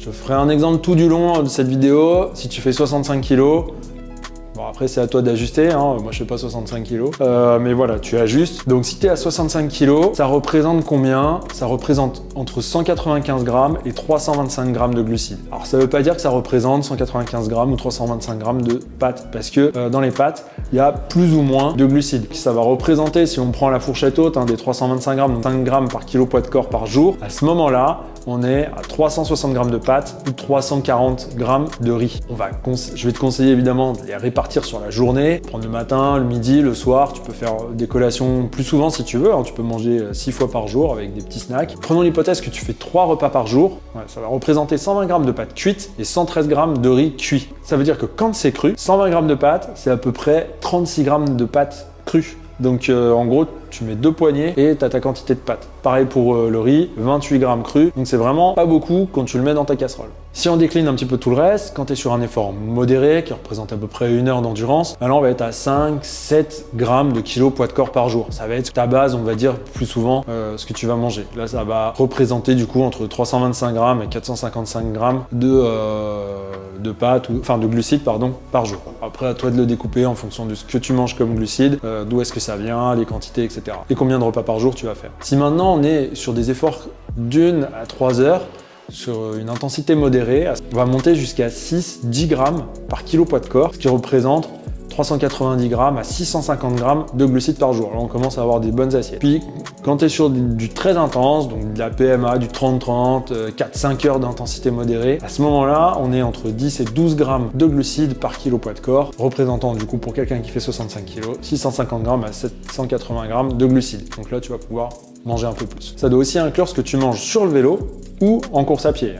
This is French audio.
Je ferai un exemple tout du long de cette vidéo. Si tu fais 65 kg, bon après c'est à toi d'ajuster, hein. Moi je fais pas 65 kg, mais voilà, tu ajustes. Donc si tu es à 65 kg, ça représente combien? Ça représente entre 195 grammes et 325 grammes de glucides. Alors ça veut pas dire que ça représente 195 grammes ou 325 grammes de pâtes, parce que dans les pâtes, il y a plus ou moins de glucides. Ça va représenter, si on prend la fourchette haute, des 325 grammes, donc 5 grammes par kilo poids de corps par jour, à ce moment-là, on est à 360 grammes de pâtes ou 340 grammes de riz. Je vais te conseiller évidemment de les répartir sur la journée, prendre le matin, le midi, le soir. Tu peux faire des collations plus souvent si tu veux, hein. Tu peux manger 6 fois par jour avec des petits snacks. Prenons l'hypothèse que tu fais 3 repas par jour. Ouais, ça va représenter 120 grammes de pâtes cuites et 113 grammes de riz cuit. Ça veut dire que quand c'est cru, 120 grammes de pâtes, c'est à peu près 36 grammes de pâtes crues. Donc en gros, tu mets 2 poignées et tu as ta quantité de pâtes. Pareil pour le riz, 28 grammes cru. Donc c'est vraiment pas beaucoup quand tu le mets dans ta casserole. Si on décline un petit peu tout le reste, quand tu es sur un effort modéré qui représente à peu près 1 heure d'endurance, là on va être à 5-7 grammes de kilo poids de corps par jour. Ça va être ta base, on va dire plus souvent ce que tu vas manger. Là ça va représenter du coup entre 325 grammes et 455 grammes de pâtes, enfin de glucides pardon, par jour. Après à toi de le découper en fonction de ce que tu manges comme glucides, d'où est-ce que ça vient, les quantités, etc. Et combien de repas par jour tu vas faire. Si maintenant on est sur des efforts d'1 à 3 heures, sur une intensité modérée, on va monter jusqu'à 6-10 grammes par kilo poids de corps, ce qui représente 390 grammes à 650 grammes de glucides par jour. Là, on commence à avoir des bonnes assiettes. Puis, quand tu es sur du très intense, donc de la PMA, du 30-30, 4-5 heures d'intensité modérée, à ce moment-là, on est entre 10 et 12 grammes de glucides par kilo poids de corps, représentant du coup pour quelqu'un qui fait 65 kg, 650 grammes à 780 grammes de glucides. Donc là, tu vas pouvoir manger un peu plus. Ça doit aussi inclure ce que tu manges sur le vélo ou en course à pied.